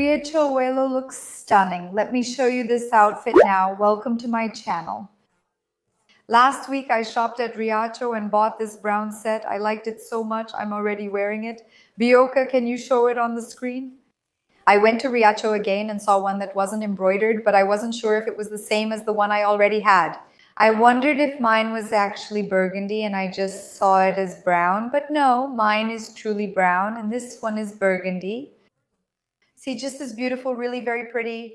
Riachuelo looks stunning. Let me show you this outfit now. Welcome to my channel. Last week I shopped at Riachuelo and bought this brown set. I liked it so much, I'm already wearing it. Bioka, can you show it on the screen? I went to Riachuelo again and saw one that wasn't embroidered, but I wasn't sure if it was the same as the one I already had. I wondered if mine was actually burgundy and I just saw it as brown, but no, mine is truly brown and this one is burgundy. See, just as beautiful, really very pretty.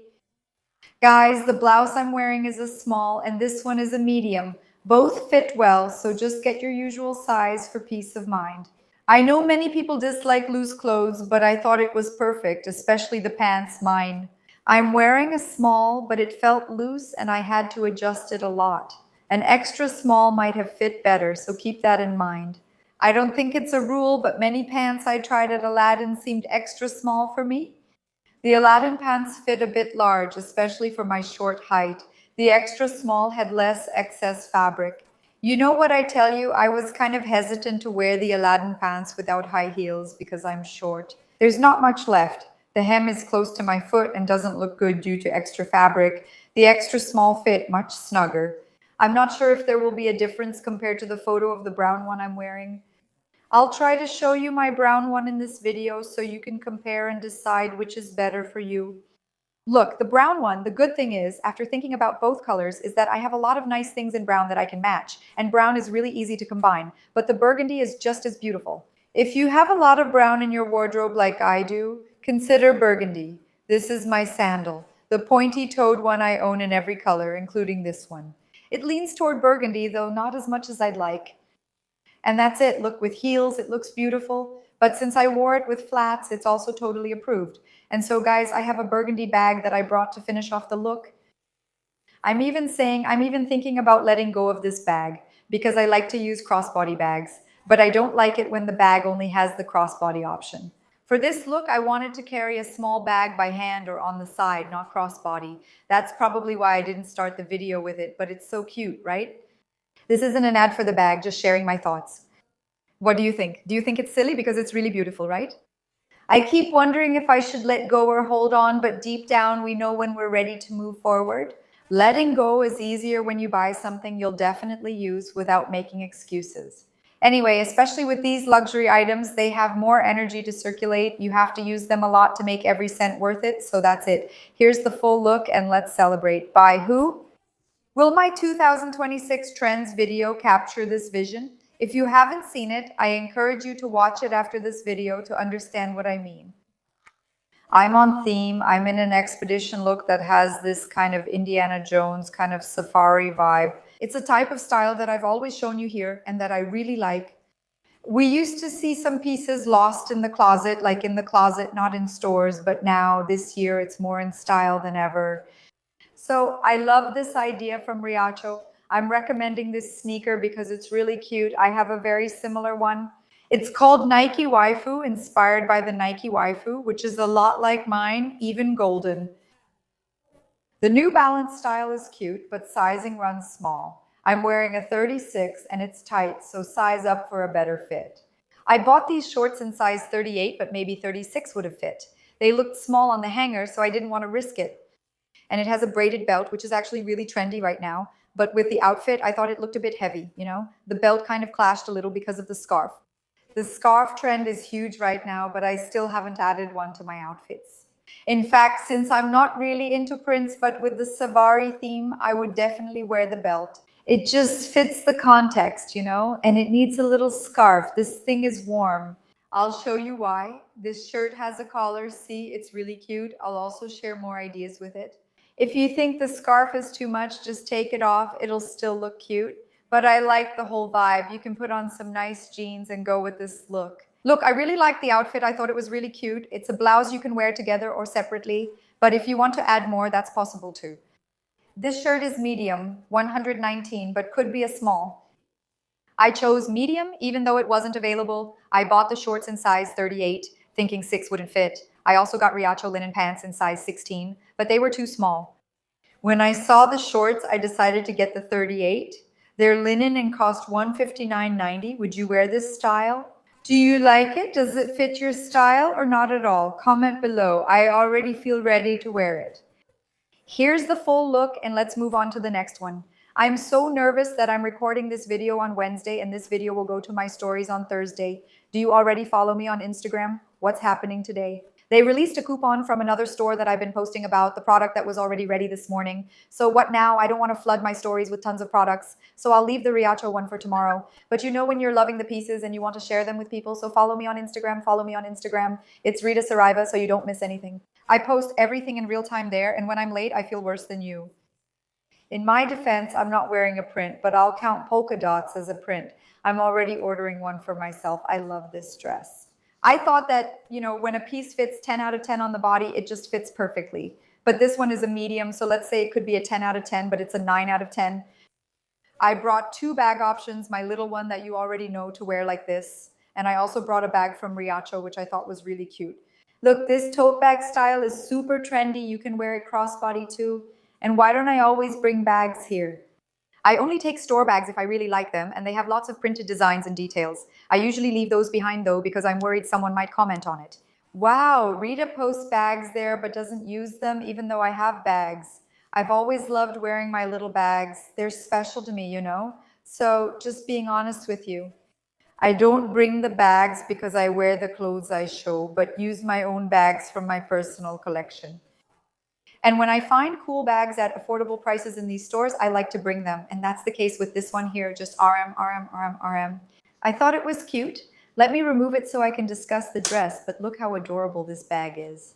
Guys, the blouse I'm wearing is a small and this one is a medium. Both fit well, so just get your usual size for peace of mind. I know many people dislike loose clothes, but I thought it was perfect, especially the pants, mine. I'm wearing a small, but it felt loose and I had to adjust it a lot. An extra small might have fit better, so keep that in mind. I don't think it's a rule, but many pants I tried at Aladdin seemed extra small for me. The Aladdin pants fit a bit large, especially for my short height. The extra small had less excess fabric. You know what I tell you, I was kind of hesitant to wear the Aladdin pants without high heels because I'm short. There's not much left. The hem is close to my foot and doesn't look good due to extra fabric. The extra small fit much snugger. I'm not sure if there will be a difference compared to the photo of the brown one I'm wearing. I'll try to show you my brown one in this video so you can compare and decide which is better for you. Look, the brown one, the good thing is, after thinking about both colors, is that I have a lot of nice things in brown that I can match, and brown is really easy to combine, but the burgundy is just as beautiful. If you have a lot of brown in your wardrobe like I do, consider burgundy. This is my sandal, the pointy-toed one I own in every color, including this one. It leans toward burgundy, though not as much as I'd like. And that's it. Look, with heels, it looks beautiful. But since I wore it with flats, it's also totally approved. And so, guys, I have a burgundy bag that I brought to finish off the look. I'm even thinking about letting go of this bag because I like to use crossbody bags, but I don't like it when the bag only has the crossbody option. For this look, I wanted to carry a small bag by hand or on the side, not crossbody. That's probably why I didn't start the video with it, but it's so cute, right? This isn't an ad for the bag, just sharing my thoughts. What do you think? Do you think it's silly? Because it's really beautiful, right? I keep wondering if I should let go or hold on, but deep down we know when we're ready to move forward. Letting go is easier when you buy something you'll definitely use without making excuses. Anyway, especially with these luxury items, they have more energy to circulate. You have to use them a lot to make every cent worth it, so that's it. Here's the full look and let's celebrate. By who? Will my 2026 Trends video capture this vision? If you haven't seen it, I encourage you to watch it after this video to understand what I mean. I'm on theme. I'm in an expedition look that has this kind of Indiana Jones kind of safari vibe. It's a type of style that I've always shown you here and that I really like. We used to see some pieces lost in the closet, like in the closet, not in stores, but now, this year, it's more in style than ever. So I love this idea from Riachuelo. I'm recommending this sneaker because it's really cute. I have a very similar one. It's called Nike Waifu, inspired by the Nike Waifu, which is a lot like mine, even golden. The New Balance style is cute, but sizing runs small. I'm wearing a 36 and it's tight, so size up for a better fit. I bought these shorts in size 38, but maybe 36 would have fit. They looked small on the hanger, so I didn't want to risk it. And it has a braided belt, which is actually really trendy right now. But with the outfit, I thought it looked a bit heavy, you know? The belt kind of clashed a little because of the scarf. The scarf trend is huge right now, but I still haven't added one to my outfits. In fact, since I'm not really into prints, but with the safari theme, I would definitely wear the belt. It just fits the context, you know? And it needs a little scarf. This thing is warm. I'll show you why. This shirt has a collar. See, it's really cute. I'll also share more ideas with it. If you think the scarf is too much, just take it off. It'll still look cute. But I like the whole vibe. You can put on some nice jeans and go with this look. Look, I really like the outfit. I thought it was really cute. It's a blouse you can wear together or separately. But if you want to add more, that's possible too. This shirt is medium, 119, but could be a small. I chose medium even though it wasn't available. I bought the shorts in size 38, thinking 6 wouldn't fit. I also got Riachuelo linen pants in size 16, but they were too small. When I saw the shorts, I decided to get the 38. They're linen and cost $159.90. Would you wear this style? Do you like it? Does it fit your style or not at all? Comment below. I already feel ready to wear it. Here's the full look, and let's move on to the next one. I'm so nervous that I'm recording this video on Wednesday and this video will go to my stories on Thursday. Do you already follow me on Instagram? What's happening today? They released a coupon from another store that I've been posting about, the product that was already ready this morning. So what now? I don't want to flood my stories with tons of products, so I'll leave the Riachuelo one for tomorrow. But you know when you're loving the pieces and you want to share them with people, so follow me on Instagram, follow me on Instagram. It's Rita Saraiva, so you don't miss anything. I post everything in real time there, and when I'm late, I feel worse than you. In my defense, I'm not wearing a print, but I'll count polka dots as a print. I'm already ordering one for myself. I love this dress. I thought that, when a piece fits 10 out of 10 on the body, it just fits perfectly. But this one is a medium, so let's say it could be a 10 out of 10, but it's a 9 out of 10. I brought 2 bag options, my little one that you already know to wear like this, and I also brought a bag from Riachuelo, which I thought was really cute. Look, this tote bag style is super trendy. You can wear it crossbody too. And why don't I always bring bags here? I only take store bags if I really like them, and they have lots of printed designs and details. I usually leave those behind though because I'm worried someone might comment on it. Wow, Rita posts bags there but doesn't use them even though I have bags. I've always loved wearing my little bags. They're special to me, So just being honest with you. I don't bring the bags because I wear the clothes I show, but use my own bags from my personal collection. And when I find cool bags at affordable prices in these stores, I like to bring them. And that's the case with this one here, just RM, RM, RM, RM. I thought it was cute. Let me remove it so I can discuss the dress, but look how adorable this bag is.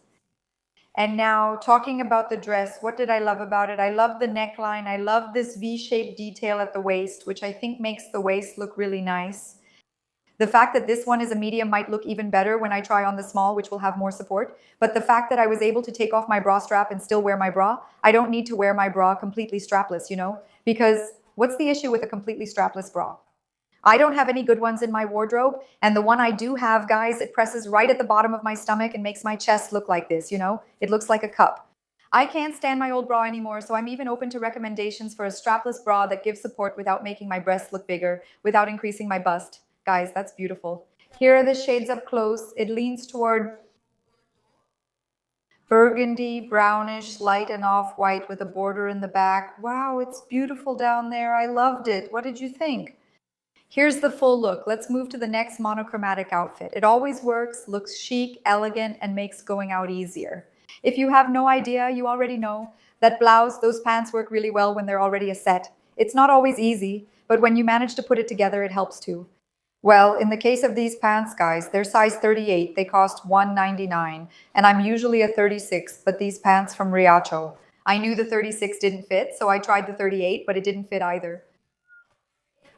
And now, talking about the dress, what did I love about it? I love the neckline. I love this V-shaped detail at the waist, which I think makes the waist look really nice. The fact that this one is a medium might look even better when I try on the small, which will have more support. But the fact that I was able to take off my bra strap and still wear my bra, I don't need to wear my bra completely strapless, Because what's the issue with a completely strapless bra? I don't have any good ones in my wardrobe, and the one I do have, guys, it presses right at the bottom of my stomach and makes my chest look like this, It looks like a cup. I can't stand my old bra anymore, so I'm even open to recommendations for a strapless bra that gives support without making my breasts look bigger, without increasing my bust. Guys, that's beautiful. Here are the shades up close. It leans toward burgundy, brownish, light and off-white with a border in the back. Wow, it's beautiful down there. I loved it. What did you think? Here's the full look. Let's move to the next monochromatic outfit. It always works, looks chic, elegant, and makes going out easier. If you have no idea, you already know that blouse, those pants work really well when they're already a set. It's not always easy, but when you manage to put it together, it helps too. Well, in the case of these pants, guys, they're size 38. They cost $1.99, and I'm usually a 36, but these pants from Riachuelo. I knew the 36 didn't fit, so I tried the 38, but it didn't fit either.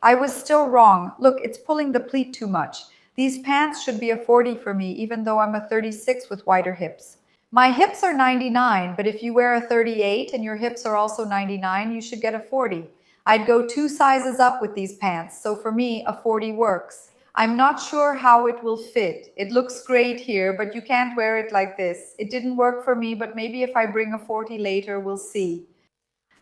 I was still wrong. Look, it's pulling the pleat too much. These pants should be a 40 for me, even though I'm a 36 with wider hips. My hips are 99, but if you wear a 38 and your hips are also 99, you should get a 40. I'd go 2 sizes up with these pants, so for me, a 40 works. I'm not sure how it will fit. It looks great here, but you can't wear it like this. It didn't work for me, but maybe if I bring a 40 later, we'll see.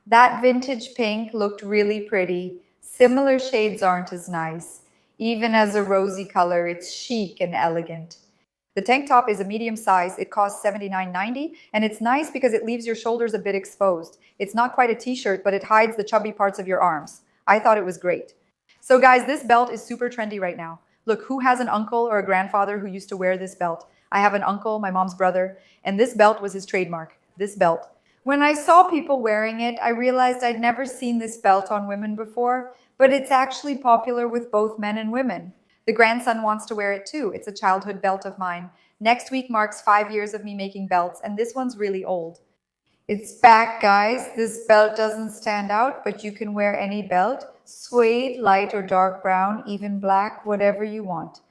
That vintage pink looked really pretty. Similar shades aren't as nice. Even as a rosy color, it's chic and elegant. The tank top is a medium size. It costs $79.90, and it's nice because it leaves your shoulders a bit exposed. It's not quite a t-shirt, but it hides the chubby parts of your arms. I thought it was great. So guys, this belt is super trendy right now. Look, who has an uncle or a grandfather who used to wear this belt? I have an uncle, my mom's brother, and this belt was his trademark, this belt. When I saw people wearing it, I realized I'd never seen this belt on women before, but it's actually popular with both men and women. The grandson wants to wear it too. It's a childhood belt of mine. Next week marks 5 years of me making belts, and this one's really old. It's back, guys. This belt doesn't stand out, but you can wear any belt. Suede, light or dark brown, even black, whatever you want.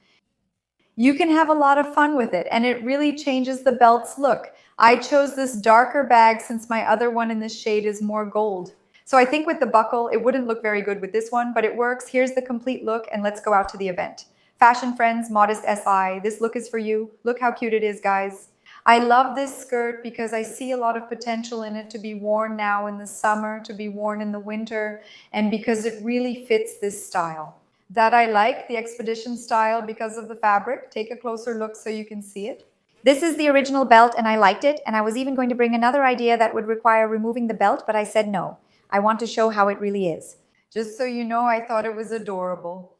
You can have a lot of fun with it, and it really changes the belt's look. I chose this darker bag since my other one in this shade is more gold. So I think with the buckle, it wouldn't look very good with this one, but it works. Here's the complete look, and let's go out to the event. Fashion friends, Modest SI, this look is for you. Look how cute it is, guys. I love this skirt because I see a lot of potential in it to be worn now in the summer, to be worn in the winter, and because it really fits this style. that I like, the expedition style, because of the fabric. Take a closer look so you can see it. This is the original belt and I liked it, and I was even going to bring another idea that would require removing the belt, but I said no. I want to show how it really is. Just so you know, I thought it was adorable.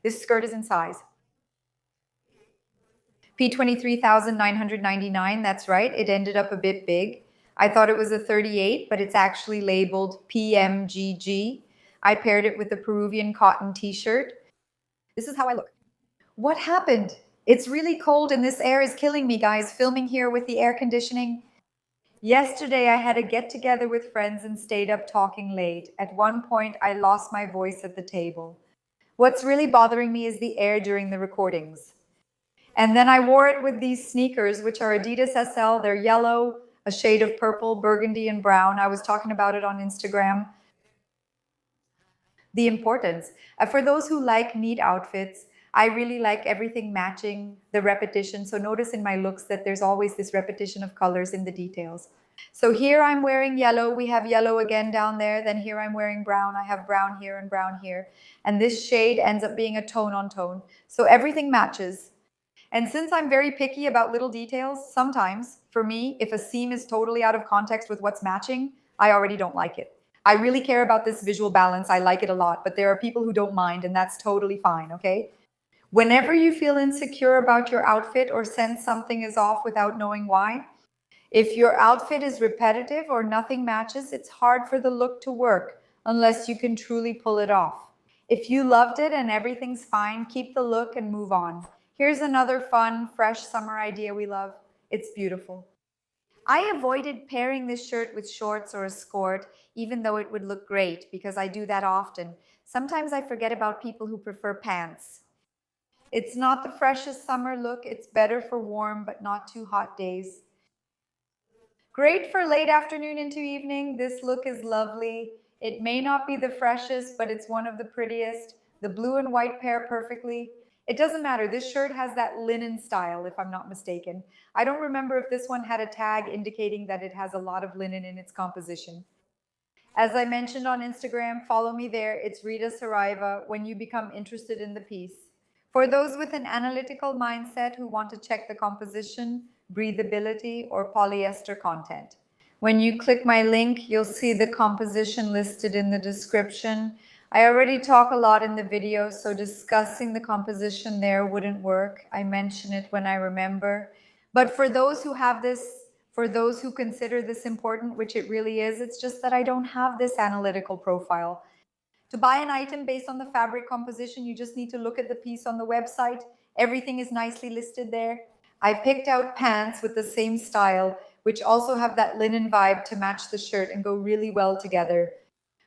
This skirt is in size P23,999, that's right. It ended up a bit big. I thought it was a 38, but it's actually labeled PMGG. I paired it with a Peruvian cotton t-shirt. This is how I look. What happened? It's really cold and this air is killing me, guys, filming here with the air conditioning. Yesterday, I had a get together with friends and stayed up talking late. At one point, I lost my voice at the table. What's really bothering me is the air during the recordings. And then I wore it with these sneakers, which are Adidas SL. They're yellow, a shade of purple, burgundy, and brown. I was talking about it on Instagram. The importance. For those who like neat outfits, I really like everything matching, the repetition. So notice in my looks that there's always this repetition of colors in the details. So here I'm wearing yellow. We have yellow again down there. Then here I'm wearing brown. I have brown here and brown here. And this shade ends up being a tone on tone. So everything matches. And since I'm very picky about little details, sometimes, for me, if a seam is totally out of context with what's matching, I already don't like it. I really care about this visual balance. I like it a lot, but there are people who don't mind, and that's totally fine, okay? Whenever you feel insecure about your outfit or sense something is off without knowing why, if your outfit is repetitive or nothing matches, it's hard for the look to work unless you can truly pull it off. If you loved it and everything's fine, keep the look and move on. Here's another fun, fresh summer idea we love. It's beautiful. I avoided pairing this shirt with shorts or a skirt, even though it would look great, because I do that often. Sometimes I forget about people who prefer pants. It's not the freshest summer look. It's better for warm but not too hot days. Great for late afternoon into evening. This look is lovely. It may not be the freshest, but it's one of the prettiest. The blue and white pair perfectly. It doesn't matter. This shirt has that linen style, if I'm not mistaken. I don't remember if this one had a tag indicating that it has a lot of linen in its composition. As I mentioned on Instagram, follow me there. It's Rita Saraiva when you become interested in the piece. For those with an analytical mindset who want to check the composition, breathability, or polyester content. When you click my link, you'll see the composition listed in the description. I already talk a lot in the video, so discussing the composition there wouldn't work. I mention it when I remember. But for those who have this, for those who consider this important, which it really is, it's just that I don't have this analytical profile. To buy an item based on the fabric composition, you just need to look at the piece on the website. Everything is nicely listed there. I picked out pants with the same style, which also have that linen vibe to match the shirt and go really well together.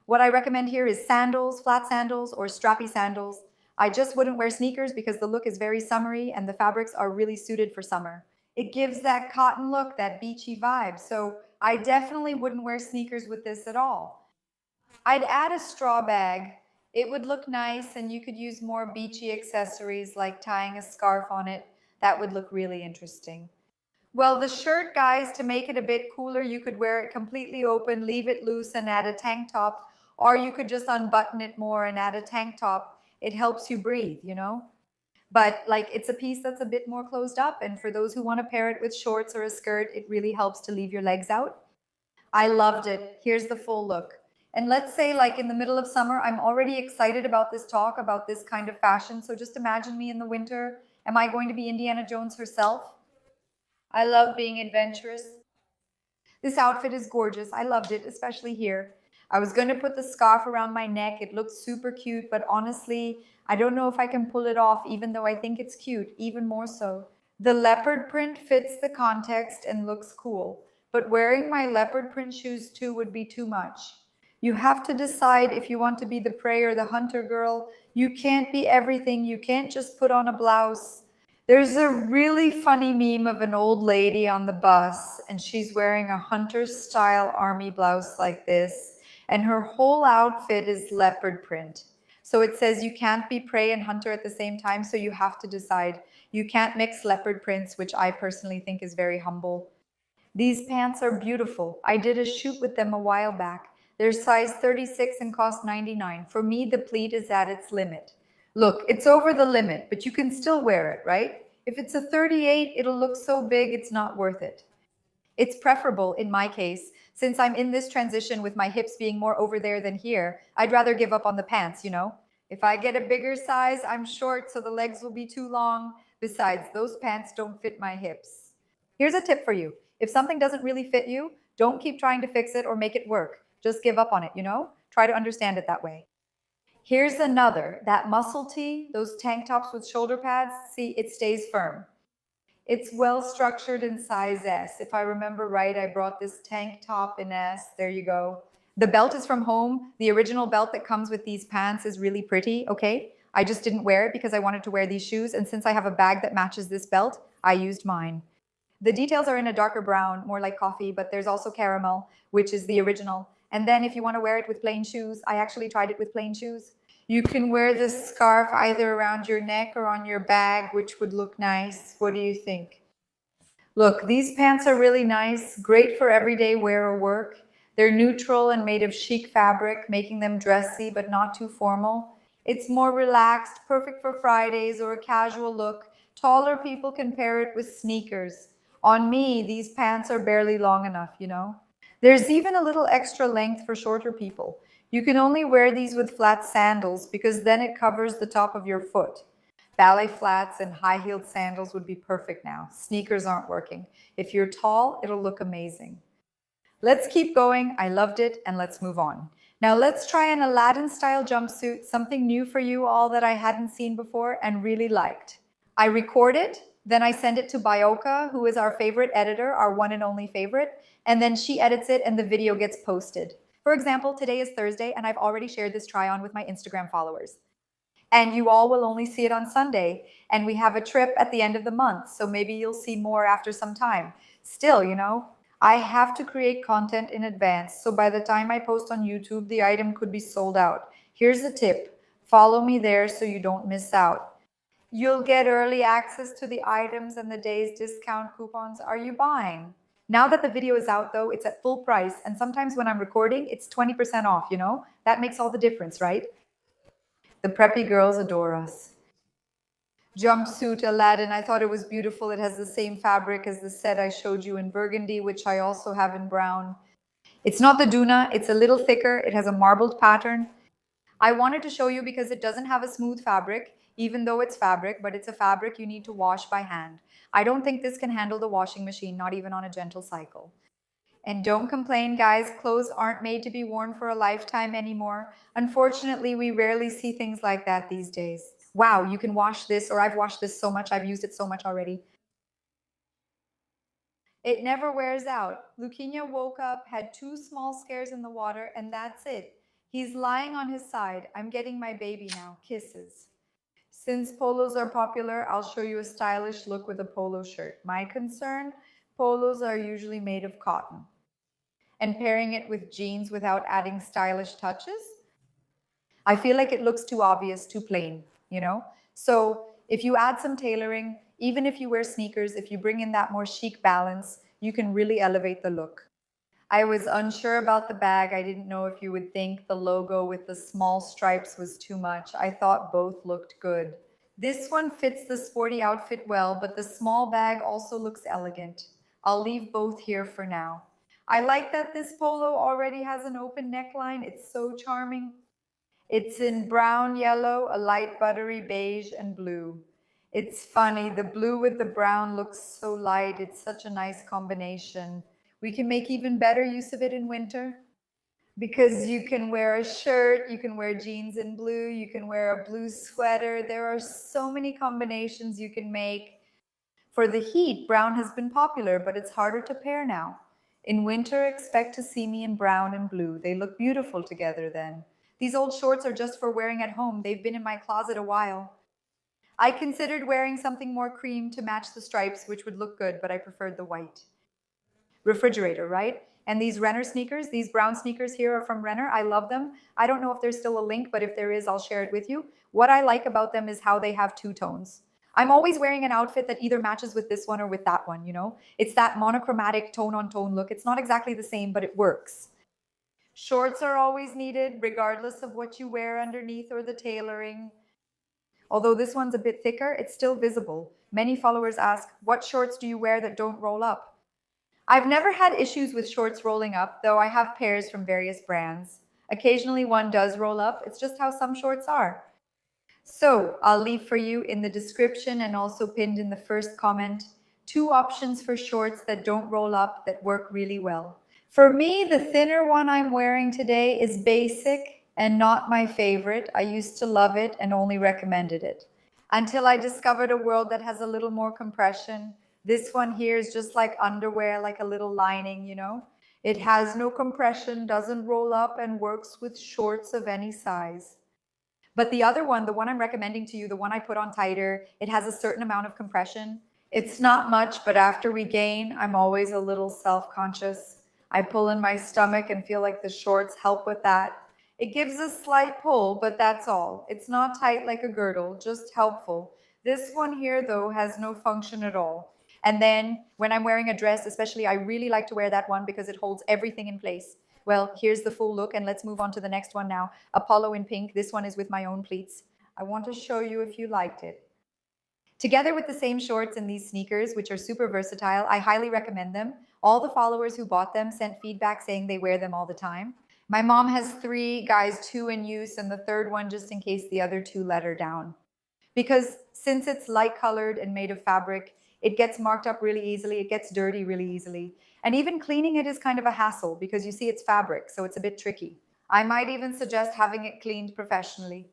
What I recommend here is sandals, flat sandals, or strappy sandals. I just wouldn't wear sneakers because the look is very summery and the fabrics are really suited for summer. It gives that cotton look, that beachy vibe, so I definitely wouldn't wear sneakers with this at all. I'd add a straw bag. It would look nice and you could use more beachy accessories like tying a scarf on it. That would look really interesting. Well, the shirt, guys, to make it a bit cooler, you could wear it completely open, leave it loose and add a tank top, or you could just unbutton it more and add a tank top. It helps you breathe, you know? But like it's a piece that's a bit more closed up, and for those who want to pair it with shorts or a skirt, it really helps to leave your legs out. I loved it. Here's the full look. And let's say like in the middle of summer, I'm already excited about this talk, about this kind of fashion. So just imagine me in the winter. Am I going to be Indiana Jones herself? I love being adventurous. This outfit is gorgeous. I loved it, especially here. I was going to put the scarf around my neck. It looks super cute, but honestly, I don't know if I can pull it off, even though I think it's cute, even more so. The leopard print fits the context and looks cool, but wearing my leopard print shoes too would be too much. You have to decide if you want to be the prey or the hunter girl. You can't be everything. You can't just put on a blouse. There's a really funny meme of an old lady on the bus, and she's wearing a hunter-style army blouse like this, and her whole outfit is leopard print. So it says you can't be prey and hunter at the same time, so you have to decide. You can't mix leopard prints, which I personally think is very humble. These pants are beautiful. I did a shoot with them a while back. They're size 36 and cost $99. For me, the pleat is at its limit. Look, it's over the limit, but you can still wear it, right? If it's a 38, it'll look so big it's not worth it. It's preferable in my case, since I'm in this transition with my hips being more over there than here, I'd rather give up on the pants, you know? If I get a bigger size, I'm short, so the legs will be too long. Besides, those pants don't fit my hips. Here's a tip for you. If something doesn't really fit you, don't keep trying to fix it or make it work. Just give up on it, you know? Try to understand it that way. Here's another, that muscle tee, those tank tops with shoulder pads, see, it stays firm. It's well structured in size S. If I remember right, I brought this tank top in S. There you go. The belt is from home. The original belt that comes with these pants is really pretty, okay? I just didn't wear it because I wanted to wear these shoes, and since I have a bag that matches this belt, I used mine. The details are in a darker brown, more like coffee, but there's also caramel, which is the original. And then if you want to wear it with plain shoes, I actually tried it with plain shoes. You can wear this scarf either around your neck or on your bag, which would look nice. What do you think? Look, these pants are really nice, great for everyday wear or work. They're neutral and made of chic fabric, making them dressy but not too formal. It's more relaxed, perfect for Fridays or a casual look. Taller people can pair it with sneakers. On me, these pants are barely long enough, you know? There's even a little extra length for shorter people. You can only wear these with flat sandals because then it covers the top of your foot. Ballet flats and high-heeled sandals would be perfect now. Sneakers aren't working. If you're tall, it'll look amazing. Let's keep going. I loved it, and let's move on. Now let's try an Aladdin-style jumpsuit, something new for you all that I hadn't seen before and really liked. I record it, then I send it to Bioka, who is our favorite editor, our one and only favorite, and then she edits it and the video gets posted. For example, today is Thursday, and I've already shared this try-on with my Instagram followers. And you all will only see it on Sunday. And we have a trip at the end of the month, so maybe you'll see more after some time. Still, you know, I have to create content in advance, so by the time I post on YouTube, the item could be sold out. Here's a tip. Follow me there so you don't miss out. You'll get early access to the items and the day's discount coupons. Are you buying? Now that the video is out, though, it's at full price, and sometimes when I'm recording, it's 20% off, you know? That makes all the difference, right? The preppy girls adore us. Jumpsuit Aladdin, I thought it was beautiful. It has the same fabric as the set I showed you in burgundy, which I also have in brown. It's not the Duna, it's a little thicker. It has a marbled pattern. I wanted to show you because it doesn't have a smooth fabric, even though it's fabric, but it's a fabric you need to wash by hand. I don't think this can handle the washing machine, not even on a gentle cycle. And don't complain, guys, clothes aren't made to be worn for a lifetime anymore. Unfortunately, we rarely see things like that these days. Wow, you can wash this, or I've washed this so much, I've used it so much already. It never wears out. Luquinha woke up, had two small scares in the water, and that's it. He's lying on his side. I'm getting my baby now. Kisses. Since polos are popular, I'll show you a stylish look with a polo shirt. My concern? Polos are usually made of cotton. And pairing it with jeans without adding stylish touches, I feel like it looks too obvious, too plain, you know? So if you add some tailoring, even if you wear sneakers, if you bring in that more chic balance, you can really elevate the look. I was unsure about the bag. I didn't know if you would think the logo with the small stripes was too much. I thought both looked good. This one fits the sporty outfit well, but the small bag also looks elegant. I'll leave both here for now. I like that this polo already has an open neckline. It's so charming. It's in brown, yellow, a light buttery beige, and blue. It's funny, the blue with the brown looks so light. It's such a nice combination. We can make even better use of it in winter because you can wear a shirt, you can wear jeans in blue, you can wear a blue sweater. There are so many combinations you can make. For the heat, brown has been popular, but it's harder to pair now. In winter, expect to see me in brown and blue. They look beautiful together then. These old shorts are just for wearing at home. They've been in my closet a while. I considered wearing something more cream to match the stripes, which would look good, but I preferred the white. Refrigerator, right? And these Renner sneakers, these brown sneakers here are from Renner. I love them. I don't know if there's still a link, but if there is, I'll share it with you. What I like about them is how they have two tones. I'm always wearing an outfit that either matches with this one or with that one, you know? It's that monochromatic tone-on-tone look. It's not exactly the same, but it works. Shorts are always needed, regardless of what you wear underneath or the tailoring. Although this one's a bit thicker, it's still visible. Many followers ask, what shorts do you wear that don't roll up? I've never had issues with shorts rolling up, though I have pairs from various brands. Occasionally one does roll up, it's just how some shorts are. So I'll leave for you in the description and also pinned in the first comment 2 options for shorts that don't roll up that work really well. For me, the thinner one I'm wearing today is basic and not my favorite. I used to love it and only recommended it until I discovered a world that has a little more compression. This one here is just like underwear, like a little lining, you know? It has no compression, doesn't roll up, and works with shorts of any size. But the other one, the one I'm recommending to you, the one I put on tighter, it has a certain amount of compression. It's not much, but after we gain, I'm always a little self-conscious. I pull in my stomach and feel like the shorts help with that. It gives a slight pull, but that's all. It's not tight like a girdle, just helpful. This one here, though, has no function at all. And then when I'm wearing a dress, especially, I really like to wear that one because it holds everything in place. Well, here's the full look, and let's move on to the next one now. A polo in pink. This one is with my own pleats. I want to show you if you liked it. Together with the same shorts and these sneakers, which are super versatile, I highly recommend them. All the followers who bought them sent feedback saying they wear them all the time. My mom has 3 guys, 2 in use, and the third one just in case the other 2 let her down. Because since it's light colored and made of fabric, it gets marked up really easily, it gets dirty really easily. And even cleaning it is kind of a hassle because you see it's fabric, so it's a bit tricky. I might even suggest having it cleaned professionally.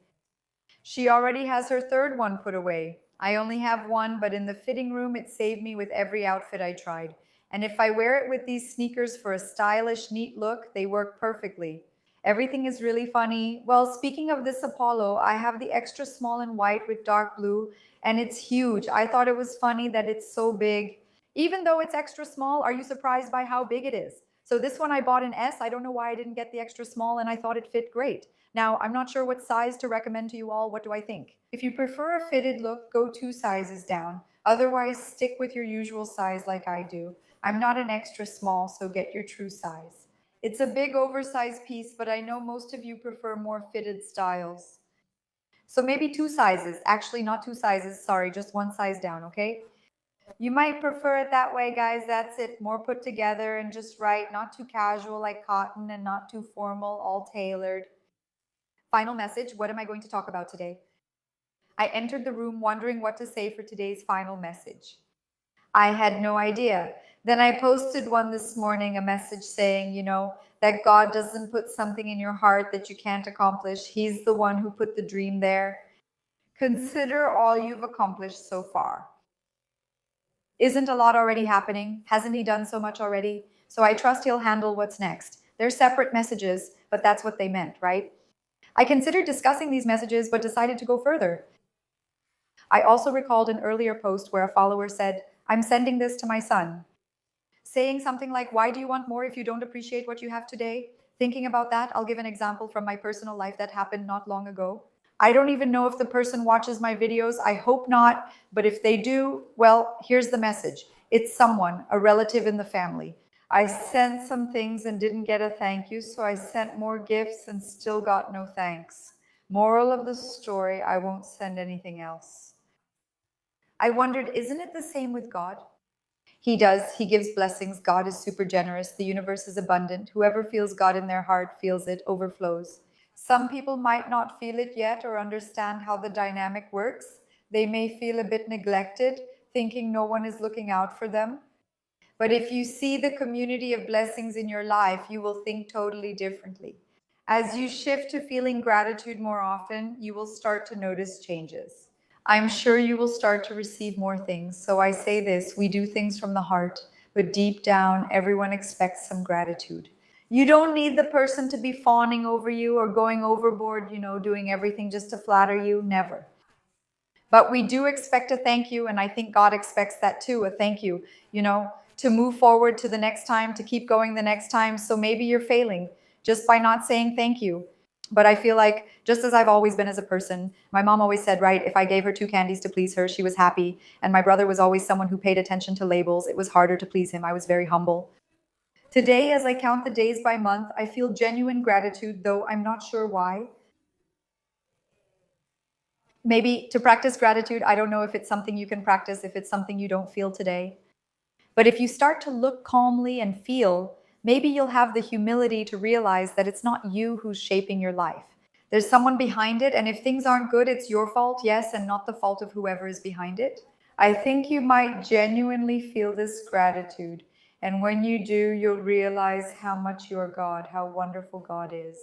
She already has her third one put away. I only have one, but in the fitting room, it saved me with every outfit I tried. And if I wear it with these sneakers for a stylish, neat look, they work perfectly. Everything is really funny. Well, speaking of this Apollo, I have the extra small in white with dark blue, and it's huge. I thought it was funny that it's so big. Even though it's extra small, are you surprised by how big it is? So this one I bought in S. I don't know why I didn't get the extra small, and I thought it fit great. Now, I'm not sure what size to recommend to you all. What do I think? If you prefer a fitted look, go 2 sizes down. Otherwise, stick with your usual size like I do. I'm not an extra small, so get your true size. It's a big oversized piece, but I know most of you prefer more fitted styles. So maybe 2 sizes. Actually, not 2 sizes. Sorry, just 1 size down, okay? You might prefer it that way, guys. That's it. More put together and just right. Not too casual like cotton and not too formal, all tailored. Final message. What am I going to talk about today? I entered the room wondering what to say for today's final message. I had no idea. Then I posted one this morning, a message saying, that God doesn't put something in your heart that you can't accomplish. He's the one who put the dream there. Consider all you've accomplished so far. Isn't a lot already happening? Hasn't he done so much already? So I trust he'll handle what's next. They're separate messages, but that's what they meant, right? I considered discussing these messages, but decided to go further. I also recalled an earlier post where a follower said, I'm sending this to my son. Saying something like, why do you want more if you don't appreciate what you have today? Thinking about that, I'll give an example from my personal life that happened not long ago. I don't even know if the person watches my videos. I hope not. But if they do, well, here's the message. It's someone, a relative in the family. I sent some things and didn't get a thank you, so I sent more gifts and still got no thanks. Moral of the story, I won't send anything else. I wondered, isn't it the same with God? He does. He gives blessings. God is super generous. The universe is abundant. Whoever feels God in their heart feels it, overflows. Some people might not feel it yet or understand how the dynamic works. They may feel a bit neglected, thinking no one is looking out for them. But if you see the community of blessings in your life, you will think totally differently. As you shift to feeling gratitude more often, you will start to notice changes. I'm sure you will start to receive more things. So I say this, we do things from the heart, but deep down, everyone expects some gratitude. You don't need the person to be fawning over you or going overboard, doing everything just to flatter you, never. But we do expect a thank you, and I think God expects that too, a thank you, to move forward to the next time, to keep going the next time. So maybe you're failing just by not saying thank you. But I feel like, just as I've always been as a person, my mom always said, right, if I gave her 2 candies to please her, she was happy. And my brother was always someone who paid attention to labels. It was harder to please him. I was very humble. Today, as I count the days by month, I feel genuine gratitude, though I'm not sure why. Maybe to practice gratitude, I don't know if it's something you can practice, if it's something you don't feel today. But if you start to look calmly and feel, maybe you'll have the humility to realize that it's not you who's shaping your life. There's someone behind it, and if things aren't good, it's your fault, yes, and not the fault of whoever is behind it. I think you might genuinely feel this gratitude. And when you do, you'll realize how much you're God, how wonderful God is.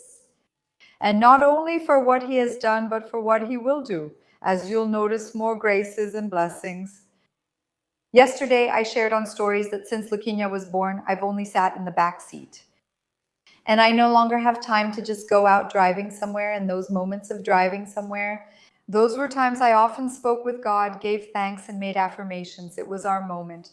And not only for what He has done, but for what He will do, as you'll notice more graces and blessings. Yesterday, I shared on stories that since Luquinha was born, I've only sat in the back seat. And I no longer have time to just go out driving somewhere, and those moments of driving somewhere, those were times I often spoke with God, gave thanks, and made affirmations. It was our moment.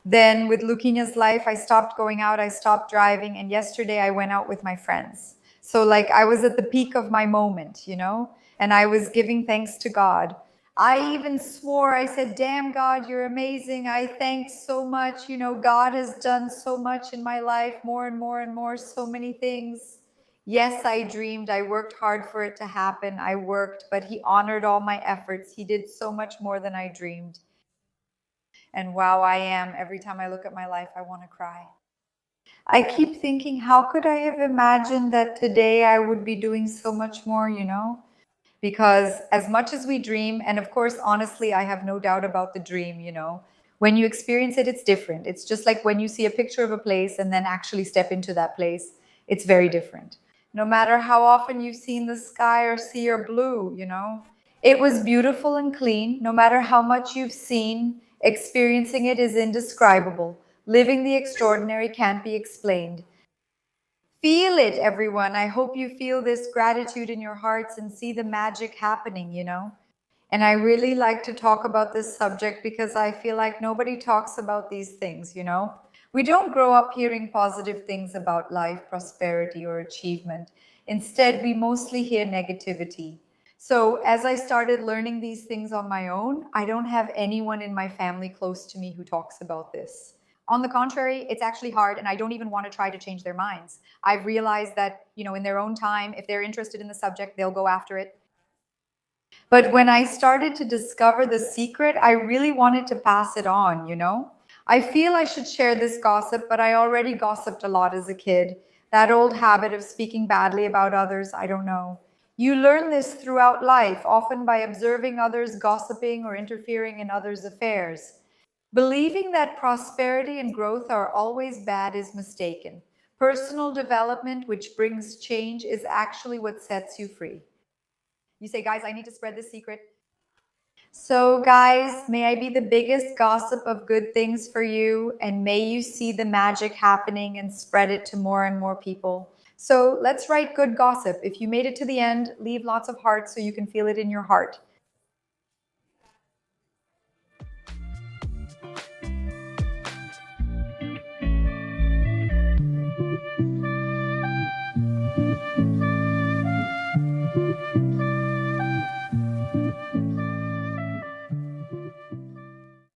Then with Luquinha's life, I stopped going out, I stopped driving, and yesterday I went out with my friends. So like I was at the peak of my moment, and I was giving thanks to God. I even swore, I said, damn God, you're amazing. I thank so much. God has done so much in my life, more and more and more, so many things. Yes, I dreamed. I worked hard for it to happen. I worked, but He honored all my efforts. He did so much more than I dreamed. And wow, every time I look at my life, I want to cry. I keep thinking, how could I have imagined that today I would be doing so much more, Because as much as we dream, and of course, honestly, I have no doubt about the dream, when you experience it, it's different. It's just like when you see a picture of a place and then actually step into that place, it's very different. No matter how often you've seen the sky or sea or blue, it was beautiful and clean. No matter how much you've seen, experiencing it is indescribable. Living the extraordinary can't be explained. Feel it, everyone. I hope you feel this gratitude in your hearts and see the magic happening, And I really like to talk about this subject because I feel like nobody talks about these things, We don't grow up hearing positive things about life, prosperity, or achievement. Instead, we mostly hear negativity. So as I started learning these things on my own, I don't have anyone in my family close to me who talks about this. On the contrary, it's actually hard, and I don't even want to try to change their minds. I've realized that, in their own time, if they're interested in the subject, they'll go after it. But when I started to discover the secret, I really wanted to pass it on, I feel I should share this gossip, but I already gossiped a lot as a kid. That old habit of speaking badly about others, I don't know. You learn this throughout life, often by observing others gossiping or interfering in others' affairs. Believing that prosperity and growth are always bad is mistaken. Personal development, which brings change, is actually what sets you free. You say, guys, I need to spread this secret. So guys, may I be the biggest gossip of good things for you, and may you see the magic happening and spread it to more and more people. So let's write good gossip. If you made it to the end, leave lots of hearts so you can feel it in your heart.